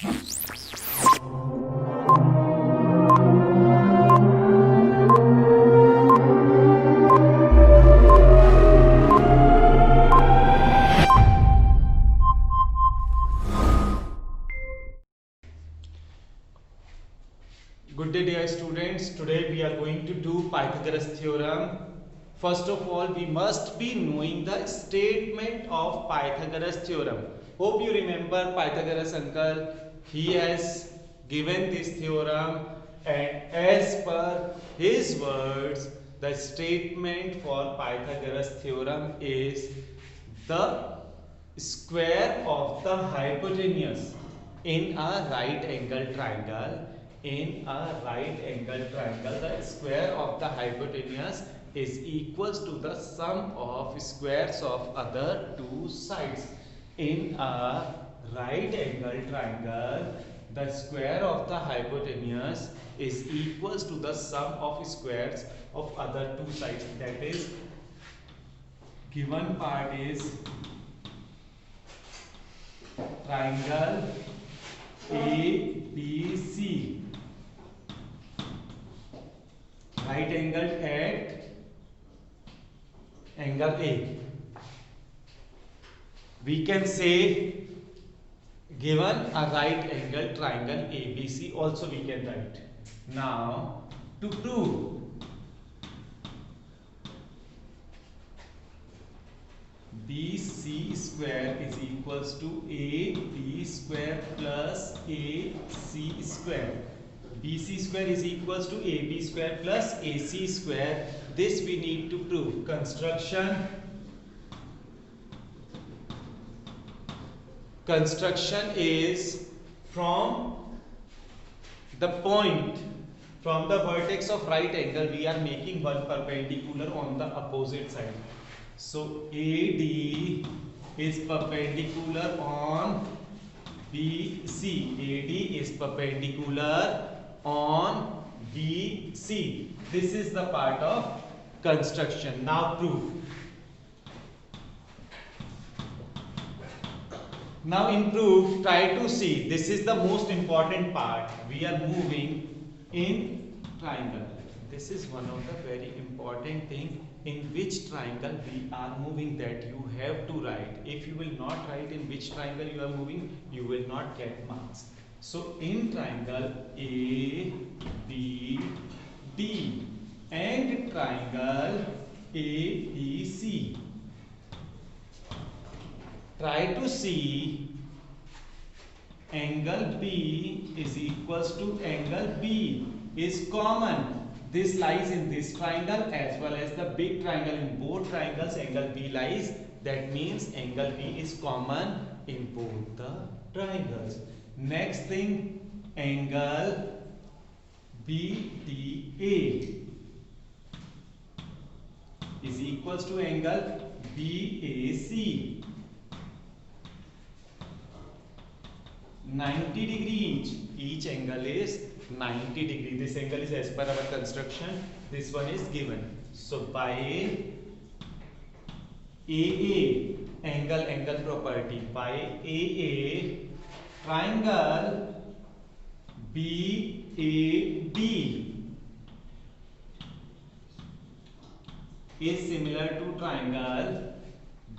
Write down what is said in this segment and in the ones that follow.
Good day dear students. Today we are going to do Pythagoras theorem. First of all, we must be knowing the statement of Pythagoras theorem. Hope you remember Pythagoras uncle. He has given this theorem, and as per his words, the statement for Pythagoras theorem is the square of the hypotenuse in a right angle triangle. In a right angle triangle, the square of the hypotenuse is equals to the sum of squares of other two sides. In a right angle triangle, the square of the hypotenuse is equals to the sum of squares of other two sides. That is, given part is triangle ABC, right angled at angle A. We can say, given a right angled triangle ABC, also we can write. Now, to prove BC square is equals to AB square plus AC square. BC square is equals to AB square plus AC square. This we need to prove. Construction is from the point, from the vertex of right angle, we are making one perpendicular on the opposite side. So AD is perpendicular on BC. AD is perpendicular on BC. This is the part of construction. Now proof. Now in proof, try to see. This is the most important part. We are moving in triangle. This is one of the very important thing. In which triangle we are moving, that you have to write. If you will not write in which triangle you are moving, you will not get marks. So in triangle ABD and triangle ABC, try to see angle B is equals to angle B is common. This lies in this triangle as well as the big triangle. In both triangles, angle B lies. That means angle B is common in both the triangles. Next thing, angle BDA is equals to angle BAC. 90 degree each angle is 90 degree. This angle is as per our construction. This one is given. So by AA angle property, by AA triangle BAD is similar to triangle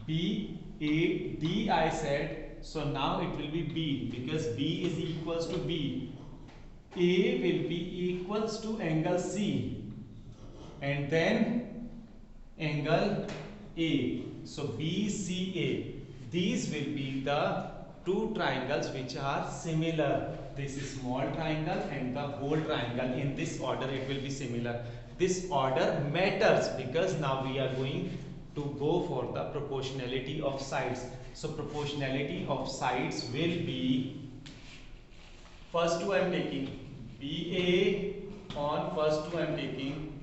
BAD, I said. So now it will be B, because B is equals to B. A will be equals to angle C and then angle A. So BCA. These will be the two triangles which are similar. This is small triangle and the whole triangle. In this order it will be similar. This order matters because now we are going to go for the proportionality of sides. So proportionality of sides will be, first two I am taking BA on first two I am taking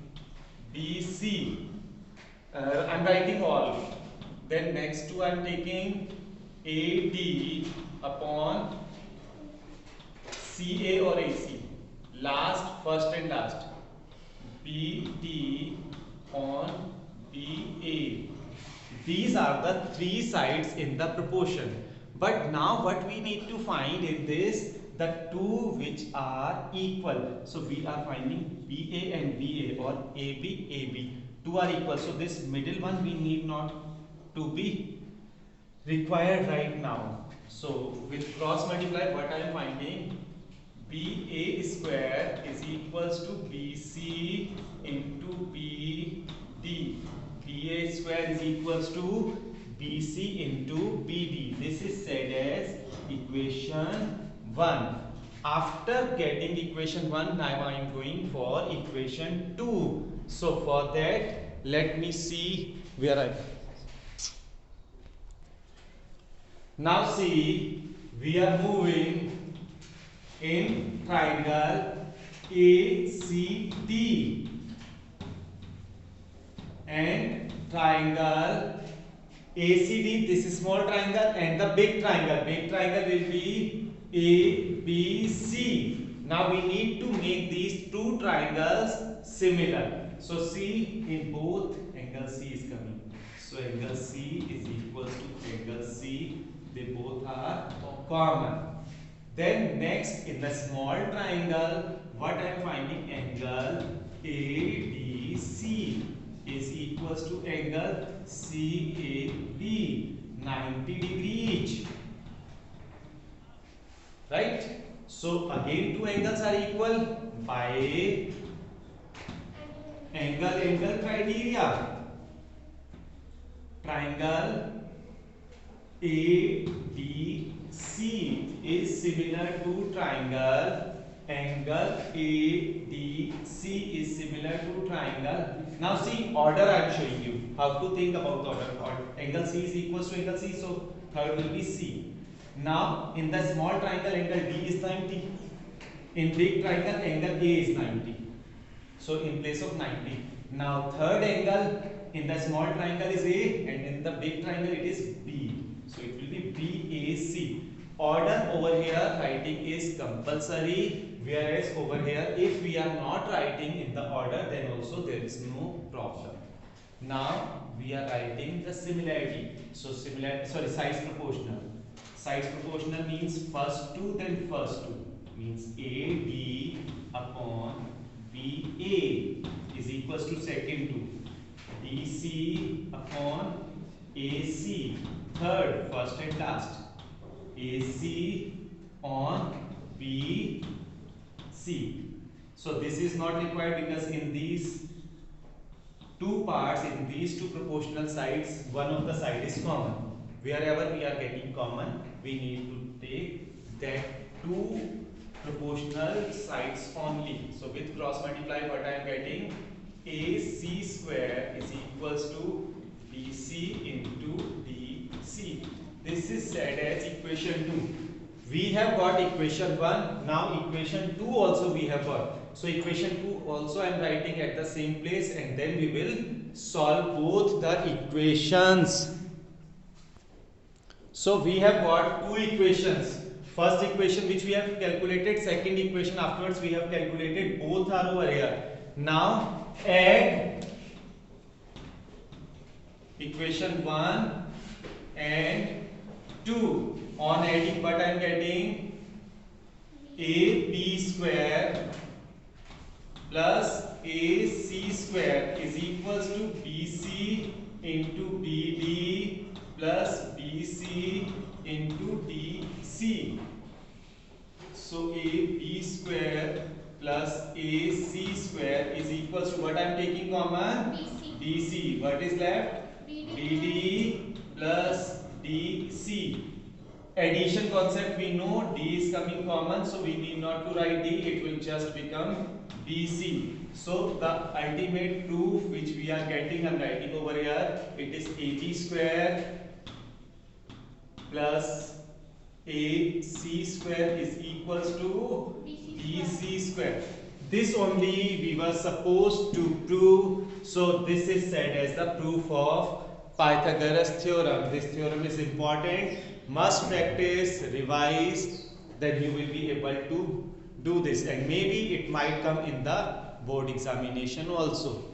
BC. I am writing all. Then next two I am taking AD upon CA or AC. Last, first and last. BD on BA. These are the three sides in the proportion. But now what we need to find in this, the two which are equal. So we are finding BA and BA or AB, AB. Two are equal. So this middle one we need not to be required right now. So with cross multiply, what I am finding, BA square is equals to BC into BD. BA square is equals to BC into BD. This is said as equation 1. After getting equation 1, now I am going for equation 2. So for that, let me see where I. Now see, we are moving in triangle ACT and triangle ACD. This is small triangle and the big triangle. Big triangle will be ABC. Now we need to make these two triangles similar. So see, in both angle C is coming. So angle C is equals to angle C. They both are common. Then next, in the small triangle, what I am finding, angle ADC is equals to angle CAB, 90 degree each. Right? So again two angles are equal by angle criteria. Triangle ADC is similar to triangle angle ADC is similar to triangle. Now see, order I am showing you how to think about the order. Angle C is equals to angle C, so third will be C. Now in the small triangle, angle D is 90. In big triangle, angle A is 90. So in place of 90. Now third angle in the small triangle is A and in the big triangle it is B. So it will be BAC. Order over here writing is compulsory, whereas over here if we are not writing in the order, then also there is no problem. Now we are writing the similarity. So sides proportional. Sides proportional means first two then first two. Means AD upon BA is equals to second two. DC upon AC, third, first and last. AC on BC. So this is not required because in these two parts, in these two proportional sides, one of the side is common. Wherever we are getting common, we need to take that two proportional sides only. So with cross multiply, what I am getting, AC square is equals to BC into DC. This is said as equation 2. We have got equation 1. Now equation 2 also we have got. So equation 2 also I am writing at the same place, and then we will solve both the equations. So we have got two equations. First equation which we have calculated, second equation afterwards we have calculated, both are over here. Now add equation 1 and 2. On adding, what I am getting, AB square plus AC square is equals to BC into BD plus BC into DC. So AB square plus AC square is equals to what I am taking common? DC. What is left? BD plus DC. Addition concept we know, D is coming common, so we need not to write D, it will just become BC. So the ultimate proof which we are getting, I am writing over here, it is AB square plus AC square is equals to BC square. This only we were supposed to prove. So this is said as the proof of Pythagoras theorem. This theorem is important. Must practice, revise, then you will be able to do this, and maybe it might come in the board examination also.